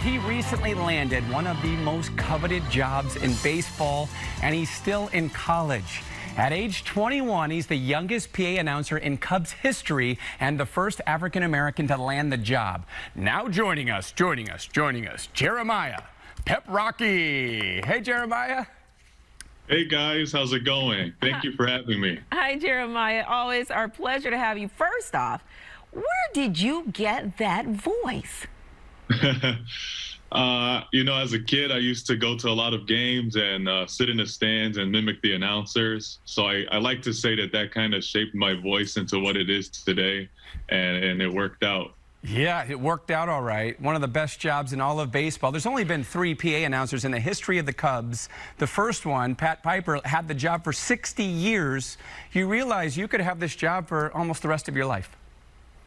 He recently landed one of the most coveted jobs in baseball, and he's still in college. At age 21, he's the youngest PA announcer in Cubs history and the first African-American to land the job. Now joining us, Jeremiah Paprocki. Hey, Jeremiah. Hey guys, how's it going? Thank you for having me. Hi, Jeremiah. Always our pleasure to have you. First off, where did you get that voice? As a kid, I used to go to a lot of games and sit in the stands and mimic the announcers. So I like to say that kind of shaped my voice into what it is today, and it worked out. Yeah, it worked out all right. One of the best jobs in all of baseball. There's only been 3 PA announcers in the history of the Cubs. The first one, Pat Piper, had the job for 60 years. You realize you could have this job for almost the rest of your life.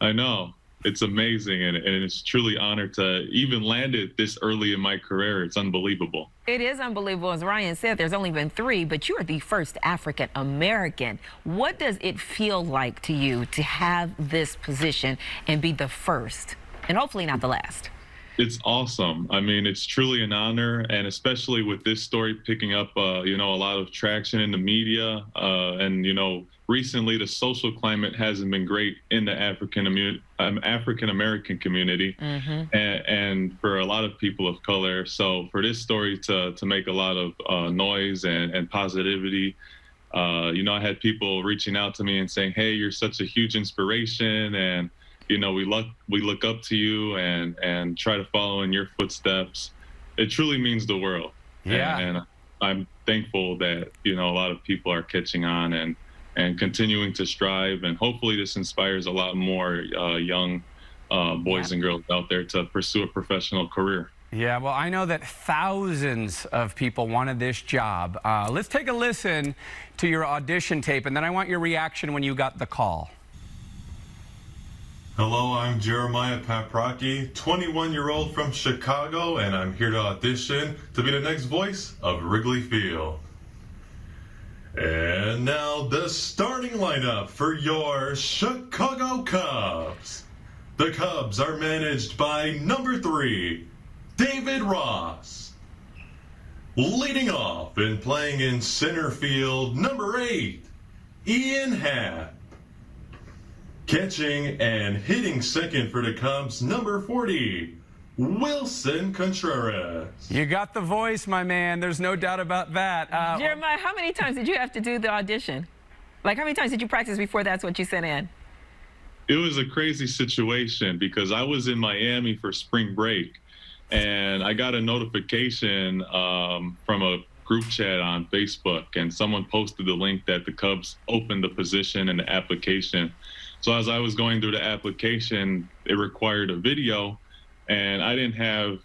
I know. It's amazing, and it's truly an honor to even land it this early in my career. It's unbelievable. It is unbelievable. As Ryan said, there's only been 3, but you are the first African American. What does it feel like to you to have this position and be the first, and hopefully not the last? It's awesome. I mean, it's truly an honor, and especially with this story picking up, a lot of traction in the media, and recently the social climate hasn't been great in the African American community, and for a lot of people of color. So for this story to make a lot of noise and positivity, I had people reaching out to me and saying, "Hey, you're such a huge inspiration, and we look up to you and try to follow in your footsteps." It truly means the world. Yeah. And I'm thankful that a lot of people are catching on and continuing to strive, and hopefully this inspires a lot more young boys and girls out there to pursue a professional career. Yeah, well, I know that thousands of people wanted this job. Let's take a listen to your audition tape, and then I want your reaction when you got the call. Hello, I'm Jeremiah Paprocki, 21-year-old from Chicago, and I'm here to audition to be the next voice of Wrigley Field. And now the starting lineup for your Chicago Cubs. The Cubs are managed by number 3, David Ross. Leading off and playing in center field, number 8, Ian Happ. Catching and hitting second for the Cubs, number 40, Wilson Contreras. You got the voice, my man. There's no doubt about that. Jeremiah, how many times did you have to do the audition? Like, how many times did you practice before that's what you sent in? It was a crazy situation because I was in Miami for spring break, and I got a notification from a group chat on Facebook, and someone posted the link that the Cubs opened the position and the application. So as I was going through the application, it required a video, and I didn't have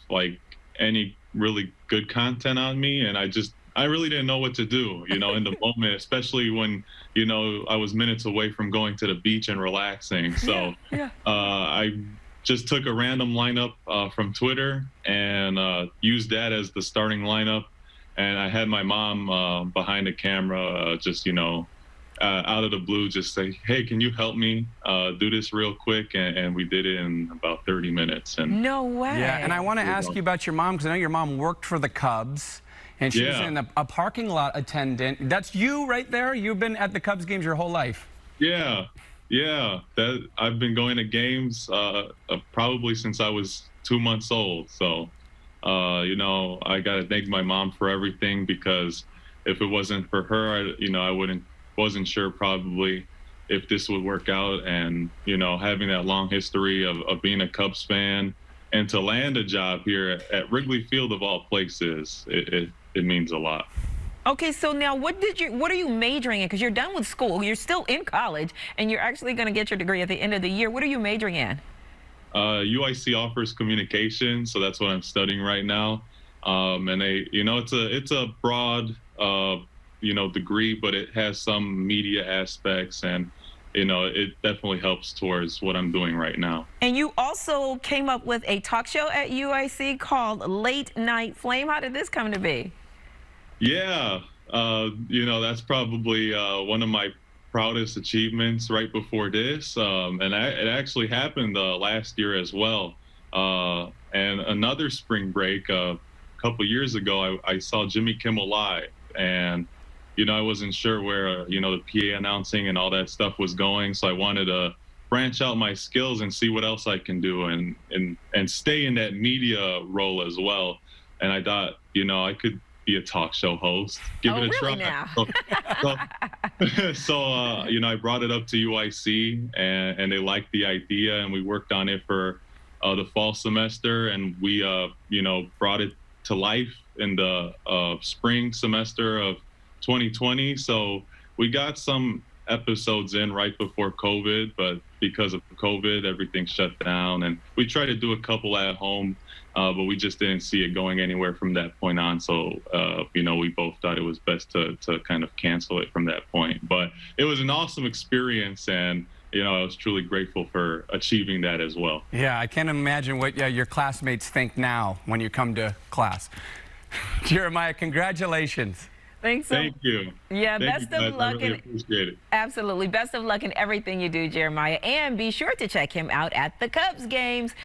any really good content on me, and I really didn't know what to do, in the moment, especially when, I was minutes away from going to the beach and relaxing. So I just took a random lineup from Twitter and used that as the starting lineup. And I had my mom behind the camera, out of the blue, just say, "Hey, can you help me do this real quick?" And we did it in about 30 minutes. And no way. Yeah, and I want to ask you about your mom, because I know your mom worked for the Cubs, and she was in a parking lot attendant. That's you right there? You've been at the Cubs games your whole life? Yeah. I've been going to games probably since I was 2 months old. So, I got to thank my mom for everything, because if it wasn't for her, wasn't sure probably if this would work out. And having that long history of being a Cubs fan and to land a job here at Wrigley Field of all places, it means a lot. Okay, so now what are you majoring in? Because you're done with school, you're still in college, and you're actually going to get your degree at the end of the year. What are you majoring in? UIC offers communication, so that's what I'm studying right now. And it's a broad degree, but it has some media aspects, and it definitely helps towards what I'm doing right now. And you also came up with a talk show at UIC called Late Night Flame. How did this come to be? Yeah, that's probably one of my proudest achievements right before this, and it actually happened last year as well. And another spring break, a couple years ago, I saw Jimmy Kimmel Live, and I wasn't sure where the PA announcing and all that stuff was going, so I wanted to branch out my skills and see what else I can do, and stay in that media role as well. And I thought, I could be a talk show host, give it a really try. now? So I brought it up to UIC, and they liked the idea, and we worked on it for the fall semester, and we brought it to life in the spring semester of 2020. So we got some episodes in right before COVID, but because of COVID, everything shut down, and we tried to do a couple at home, but we just didn't see it going anywhere from that point on. So, we both thought it was best to kind of cancel it from that point. But it was an awesome experience, and I was truly grateful for achieving that as well. Yeah, I can't imagine what your classmates think now when you come to class. Jeremiah, congratulations. Thanks. Thank you. Yeah, Thank best you, of luck. I really appreciate it. Absolutely. Best of luck in everything you do, Jeremiah. And be sure to check him out at the Cubs games.